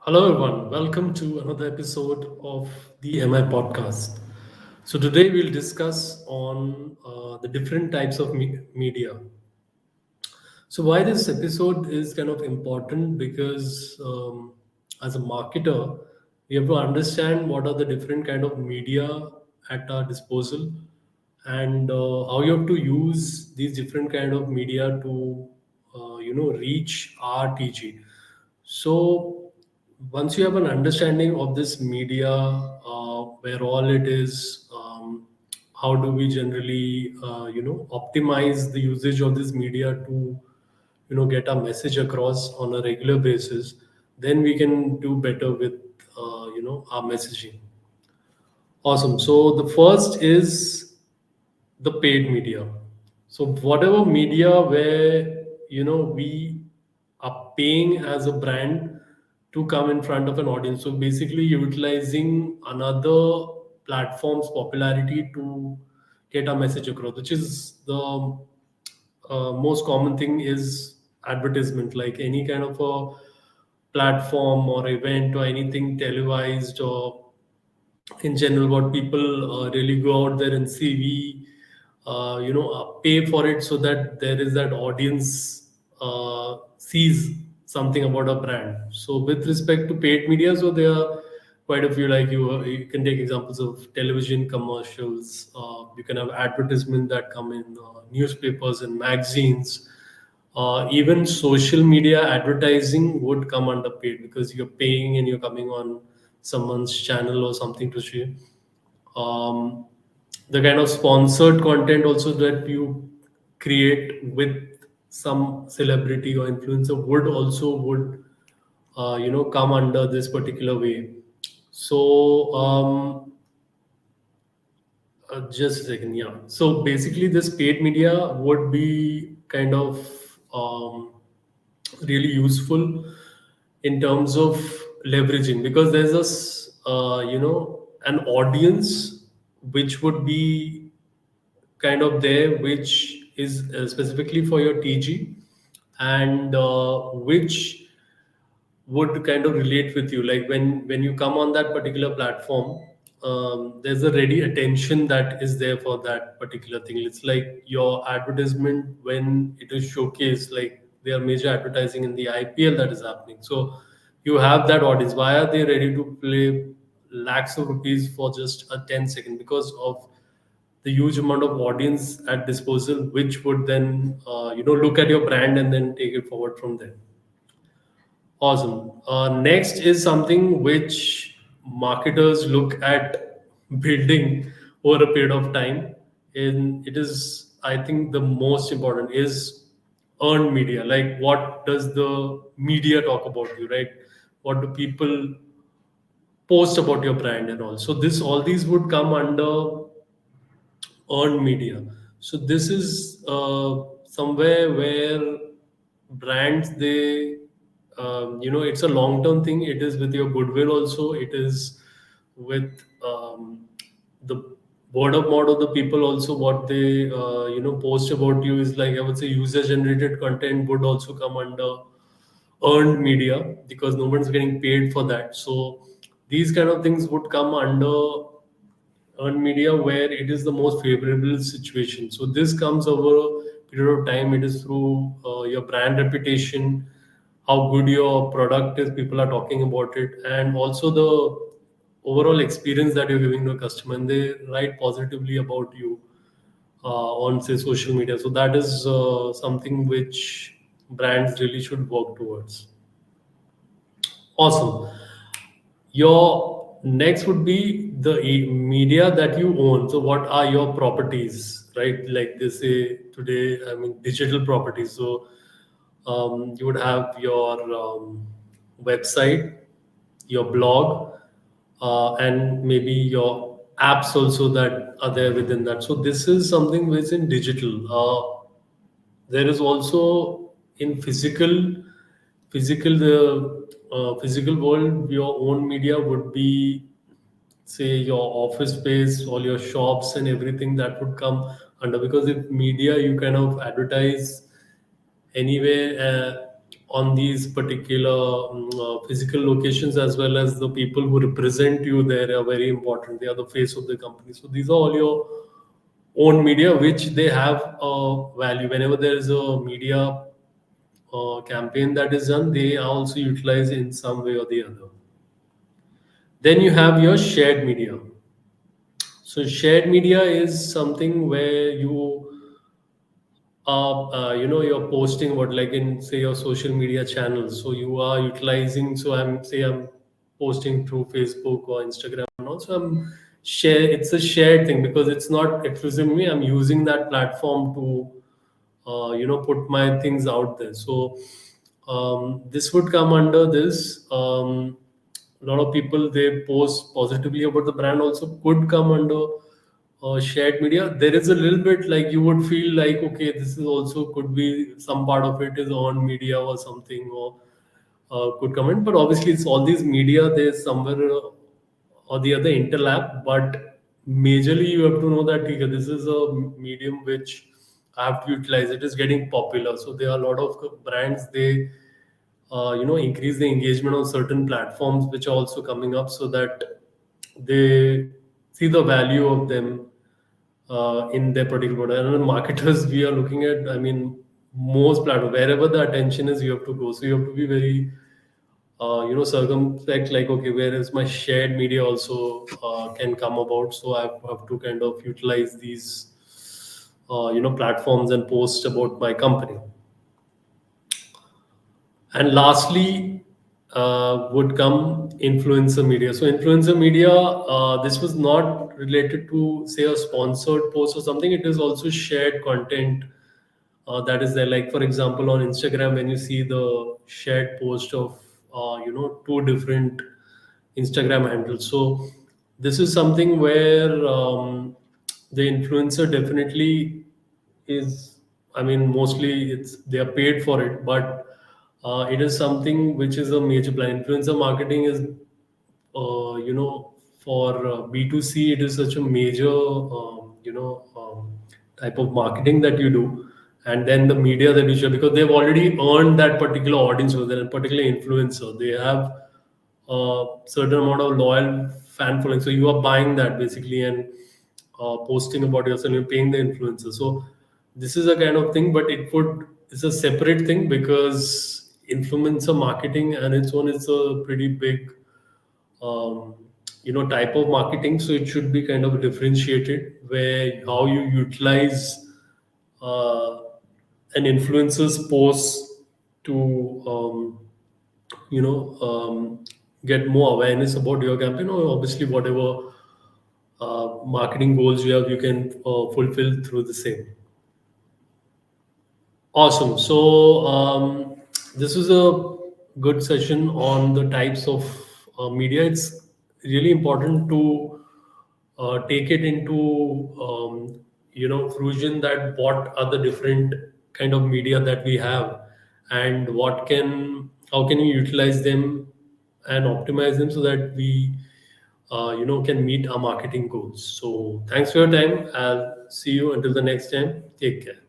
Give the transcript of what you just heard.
Hello, everyone. Welcome to another episode of the MI podcast. So today we'll discuss on the different types of media. So why this episode is kind of important because as a marketer, we have to understand what are the different kind of media at our disposal and how you have to use these different kind of media to reach our TG. So once you have an understanding of this media, where all it is, how do we generally, optimize the usage of this media to, get our message across on a regular basis, then we can do better with, our messaging. Awesome. So the first is the paid media. So whatever media where we are paying as a brand to come in front of an audience. So basically utilizing another platform's popularity to get our message across, which is the most common thing is advertisement, like any kind of a platform or event or anything televised or in general what people really go out there and see we pay for it so that there is that audience sees something about a brand. So with respect to paid media, so there are quite a few, like you can take examples of television commercials, you can have advertisement that come in newspapers and magazines, even social media advertising would come under paid because you're paying and you're coming on someone's channel or something to share. Um, the kind of sponsored content also that you create with some celebrity or influencer would come under this particular way. So just a second, yeah. So basically, this paid media would be kind of really useful in terms of leveraging because there's an audience which would be kind of there, which is specifically for your TG and which would kind of relate with you, like when you come on that particular platform, there's a ready attention that is there for that particular thing. It's like your advertisement when it is showcased, like they are major advertising in the IPL that is happening. So you have that audience. Why are they ready to play lakhs of rupees for just a 10 second? Because of the huge amount of audience at disposal, which would then look at your brand and then take it forward from there. Awesome. Next is something which marketers look at building over a period of time. And it is, I think, the most important is earned media. Like, what does the media talk about you, right? What do people post about your brand and all? So this, all these would come under earned media. So this is somewhere where brands they it's a long term thing. It is with your goodwill also. It is with the word of mouth of the people also. What they post about you is, like, I would say user generated content would also come under earned media because no one's getting paid for that. So these kind of things would come under earned media where it is the most favorable situation. So this comes over a period of time. It is through your brand reputation, how good your product is, people are talking about it, and also the overall experience that you're giving to a customer, and they write positively about you on, say, social media. So that is something which brands really should work towards. Awesome. Your next would be the media that you own. So, what are your properties, right? Like they say today, I mean, digital properties. So, you would have your website, your blog, and maybe your apps also that are there within that. So, this is something which is in digital. There is also in physical world, your own media would be, say, your office space, all your shops and everything that would come under, because if media you kind of advertise anywhere, on these particular physical locations, as well as the people who represent you there are very important. They are the face of the company. So these are all your own media, which they have a value. Whenever there is a media campaign that is done, they are also utilized in some way or the other. Then you have your shared media. So shared media is something where you're posting what, like in say your social media channels. So you are utilizing. So I'm posting through Facebook or Instagram, and also I'm share. It's a shared thing because it's not exclusively me. I'm using that platform to put my things out there. So this would come under this. A lot of people, they post positively about the brand, also could come under shared media. There is a little bit like you would feel like, okay, this is also could be some part of it is on media or something, or could come in. But obviously, it's all these media. There's somewhere or the other interlap, but majorly you have to know that okay, this is a medium which I have to utilize. It is getting popular, so there are a lot of brands. They increase the engagement on certain platforms which are also coming up, so that they see the value of them in their particular product. And marketers, we are looking at, I mean, most platform, wherever the attention is, you have to go. So you have to be very circumspect, like, okay, where is my shared media also can come about. So I have to kind of utilize these platforms and post about my company. And lastly, would come influencer media. So influencer media, this was not related to say a sponsored post or something. It is also shared content that is there. Like for example, on Instagram, when you see the shared post of two different Instagram handles. So this is something where the influencer definitely is. I mean, mostly it's they are paid for it, but it is something which is a major plan. Influencer marketing is for B2C, it is such a major, type of marketing that you do. And then the media that you share, because they've already earned that particular audience with that particular influencer. They have a certain amount of loyal fan following. So you are buying that basically and posting about yourself, you're paying the influencer. So this is a kind of thing, but it's a separate thing because influencer marketing and its own is a pretty big um, type of marketing. So it should be kind of differentiated where how you utilize uh, an influencer's post to you know get more awareness about your campaign, or obviously whatever marketing goals you have, you can fulfill through the same. Awesome. So this is a good session on the types of media. It's really important to take it into fruition, that what are the different kind of media that we have, and how can we utilize them and optimize them so that we can meet our marketing goals. So thanks for your time. I'll see you until the next time. Take care.